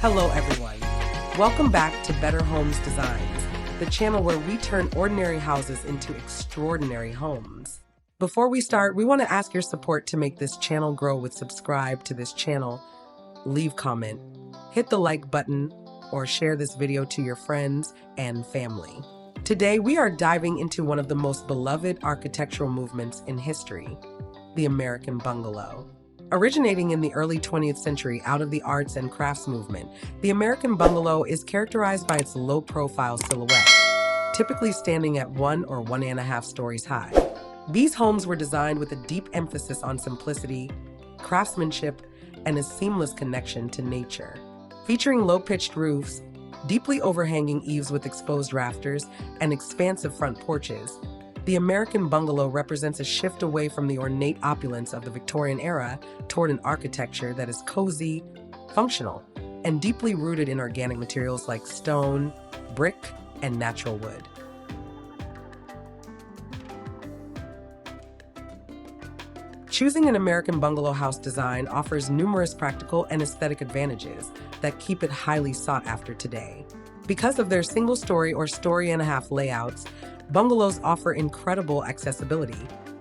Hello everyone. Welcome back to Better Homes Designs, the channel where we turn ordinary houses into extraordinary homes. Before we start, we want to ask your support to make this channel grow with subscribe to this channel, leave comment, hit the like button, or share this video to your friends and family. Today, we are diving into one of the most beloved architectural movements in history, the American Bungalow. Originating in the early 20th century out of the arts and crafts movement, the American Bungalow is characterized by its low-profile silhouette, typically standing at 1 or 1.5 stories high. These homes were designed with a deep emphasis on simplicity, craftsmanship, and a seamless connection to nature. Featuring low-pitched roofs, deeply overhanging eaves with exposed rafters, and expansive front porches, the American Bungalow represents a shift away from the ornate opulence of the Victorian era toward an architecture that is cozy, functional, and deeply rooted in organic materials like stone, brick, and natural wood. Choosing an American Bungalow house design offers numerous practical and aesthetic advantages that keep it highly sought after today. Because of their single-story or story-and-a-half layouts, bungalows offer incredible accessibility,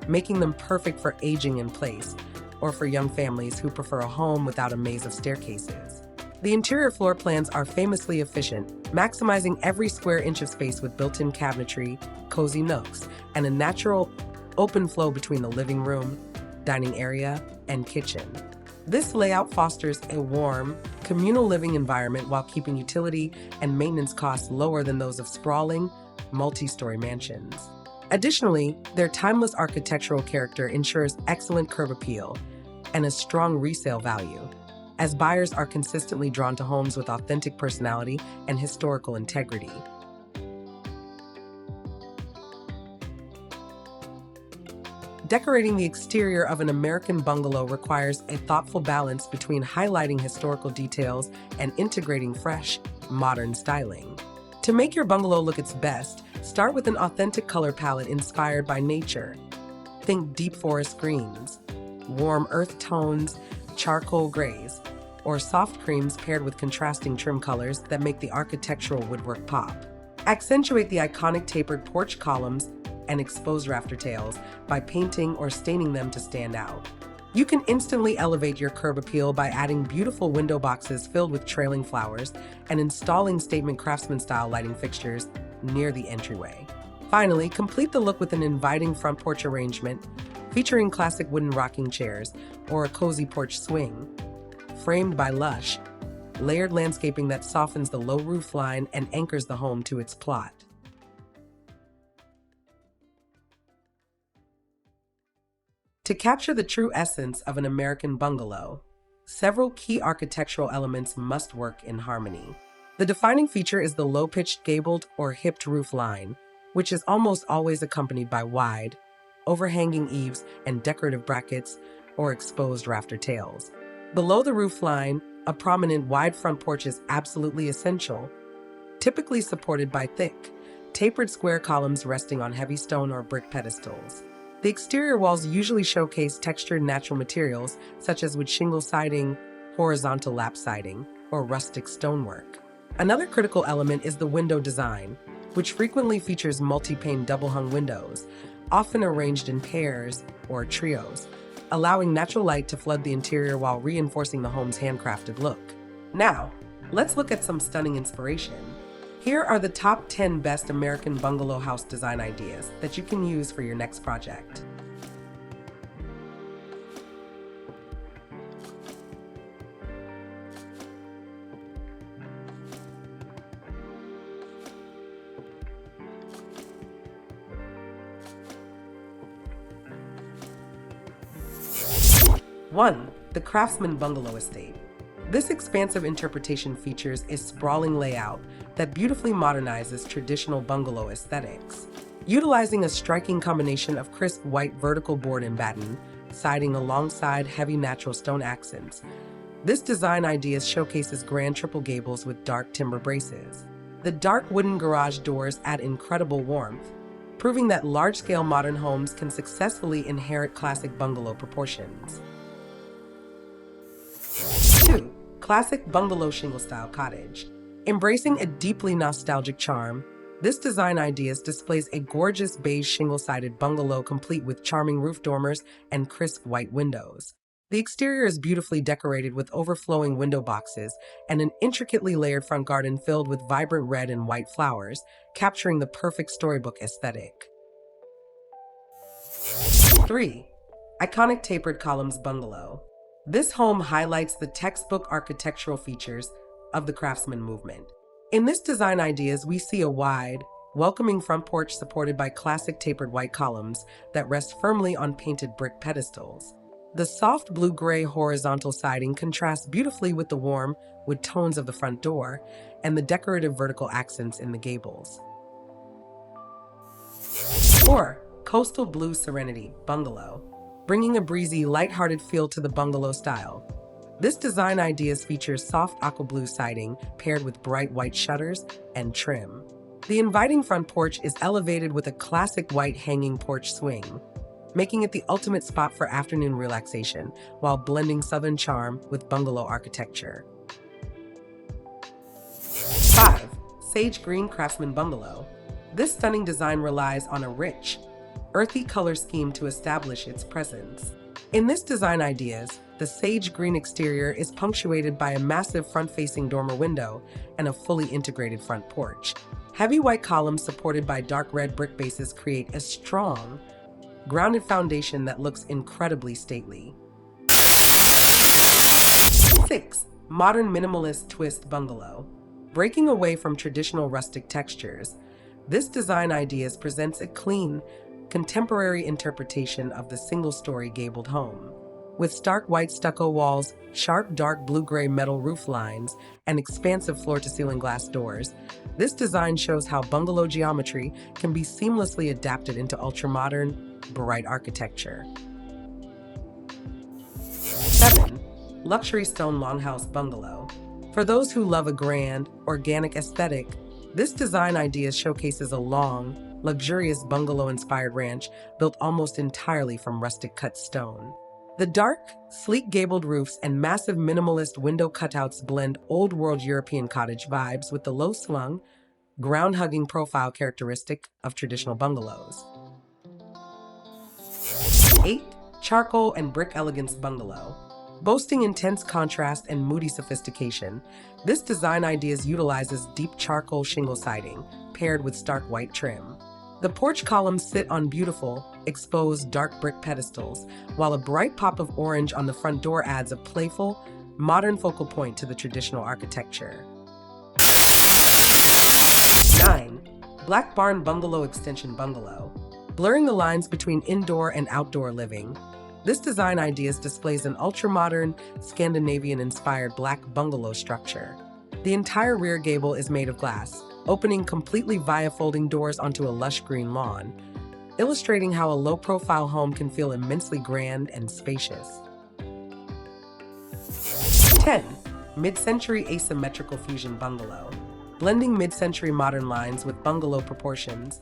making them perfect for aging in place or for young families who prefer a home without a maze of staircases. The interior floor plans are famously efficient, maximizing every square inch of space with built-in cabinetry, cozy nooks, and a natural open flow between the living room, dining area, and kitchen. This layout fosters a warm, communal living environment while keeping utility and maintenance costs lower than those of sprawling, multi-story mansions. Additionally, their timeless architectural character ensures excellent curb appeal and a strong resale value, as buyers are consistently drawn to homes with authentic personality and historical integrity. Decorating the exterior of an American bungalow requires a thoughtful balance between highlighting historical details and integrating fresh, modern styling. To make your bungalow look its best, start with an authentic color palette inspired by nature. Think deep forest greens, warm earth tones, charcoal grays, or soft creams paired with contrasting trim colors that make the architectural woodwork pop. Accentuate the iconic tapered porch columns and exposed rafter tails by painting or staining them to stand out. You can instantly elevate your curb appeal by adding beautiful window boxes filled with trailing flowers and installing statement craftsman-style lighting fixtures near the entryway. Finally, complete the look with an inviting front porch arrangement featuring classic wooden rocking chairs or a cozy porch swing, framed by lush, layered landscaping that softens the low roof line and anchors the home to its plot. To capture the true essence of an American bungalow, several key architectural elements must work in harmony. The defining feature is the low-pitched gabled or hipped roof line, which is almost always accompanied by wide, overhanging eaves and decorative brackets or exposed rafter tails. Below the roof line, a prominent wide front porch is absolutely essential, typically supported by thick, tapered square columns resting on heavy stone or brick pedestals. The exterior walls usually showcase textured natural materials, such as wood shingle siding, horizontal lap siding, or rustic stonework. Another critical element is the window design, which frequently features multi-pane double-hung windows, often arranged in pairs or trios, allowing natural light to flood the interior while reinforcing the home's handcrafted look. Now, let's look at some stunning inspiration. Here are the top 10 best American bungalow house design ideas that you can use for your next project. One, the Craftsman Bungalow Estate. This expansive interpretation features a sprawling layout that beautifully modernizes traditional bungalow aesthetics. Utilizing a striking combination of crisp white vertical board and batten, siding alongside heavy natural stone accents, this design idea showcases grand triple gables with dark timber braces. The dark wooden garage doors add incredible warmth, proving that large-scale modern homes can successfully inherit classic bungalow proportions. 2. classic bungalow shingle-style cottage. Embracing a deeply nostalgic charm, this design idea displays a gorgeous beige shingle-sided bungalow complete with charming roof dormers and crisp white windows. The exterior is beautifully decorated with overflowing window boxes and an intricately layered front garden filled with vibrant red and white flowers, capturing the perfect storybook aesthetic. 3. Iconic tapered columns bungalow. This home highlights the textbook architectural features of the craftsman movement. In this design ideas, we see a wide, welcoming front porch supported by classic tapered white columns that rest firmly on painted brick pedestals. The soft blue-gray horizontal siding contrasts beautifully with the warm wood tones of the front door and the decorative vertical accents in the gables. 4. Coastal Blue Serenity Bungalow. Bringing a breezy, lighthearted feel to the bungalow style. This design ideas features soft aqua blue siding paired with bright white shutters and trim. The inviting front porch is elevated with a classic white hanging porch swing, making it the ultimate spot for afternoon relaxation while blending southern charm with bungalow architecture. 5. Sage Green Craftsman Bungalow. This stunning design relies on a rich, earthy color scheme to establish its presence. In this design ideas, the sage green exterior is punctuated by a massive front-facing dormer window and a fully integrated front porch. Heavy white columns supported by dark red brick bases create a strong, grounded foundation that looks incredibly stately. 6. Modern Minimalist Twist Bungalow. Breaking away from traditional rustic textures, this design ideas presents a clean, contemporary interpretation of the single-story gabled home. With stark white stucco walls, sharp dark blue-gray metal roof lines, and expansive floor-to-ceiling glass doors, this design shows how bungalow geometry can be seamlessly adapted into ultra-modern, bright architecture. 7. Luxury Stone Longhouse Bungalow. For those who love a grand, organic aesthetic, this design idea showcases a long, luxurious bungalow-inspired ranch built almost entirely from rustic cut stone. The dark, sleek gabled roofs and massive minimalist window cutouts blend old-world European cottage vibes with the low-slung, ground-hugging profile characteristic of traditional bungalows. 8. Charcoal and Brick Elegance Bungalow. Boasting intense contrast and moody sophistication, this design ideas utilizes deep charcoal shingle siding paired with stark white trim. The porch columns sit on beautiful, exposed dark brick pedestals, while a bright pop of orange on the front door adds a playful, modern focal point to the traditional architecture. 9. Black Barn Bungalow Extension Bungalow. Blurring the lines between indoor and outdoor living, this design ideas displays an ultra-modern, Scandinavian-inspired black bungalow structure. The entire rear gable is made of glass, opening completely via folding doors onto a lush green lawn, illustrating how a low-profile home can feel immensely grand and spacious. 10. Mid-century Asymmetrical Fusion Bungalow. Blending mid-century modern lines with bungalow proportions,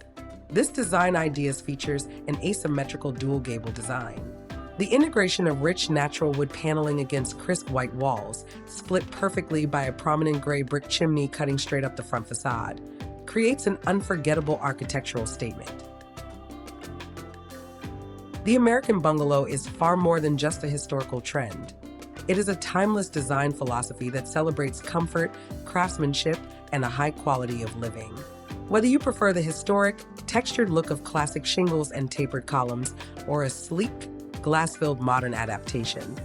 this design ideas features an asymmetrical dual gable design. The integration of rich natural wood paneling against crisp white walls, split perfectly by a prominent gray brick chimney cutting straight up the front facade, creates an unforgettable architectural statement. The American Bungalow is far more than just a historical trend. It is a timeless design philosophy that celebrates comfort, craftsmanship, and a high quality of living. Whether you prefer the historic, textured look of classic shingles and tapered columns, or a sleek, glass-filled modern adaptation,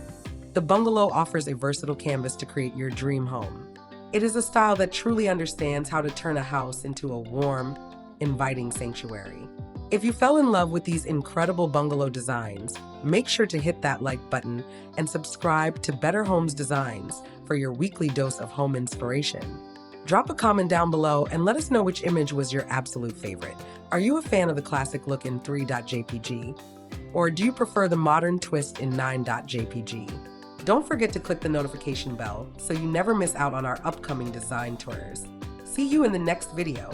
the bungalow offers a versatile canvas to create your dream home. It is a style that truly understands how to turn a house into a warm, inviting sanctuary. If you fell in love with these incredible bungalow designs, make sure to hit that like button and subscribe to Better Homes Designs for your weekly dose of home inspiration. Drop a comment down below and let us know which image was your absolute favorite. Are you a fan of the classic look in 3.jpg? Or do you prefer the modern twist in 9.jpg? Don't forget to click the notification bell so you never miss out on our upcoming design tours. See you in the next video.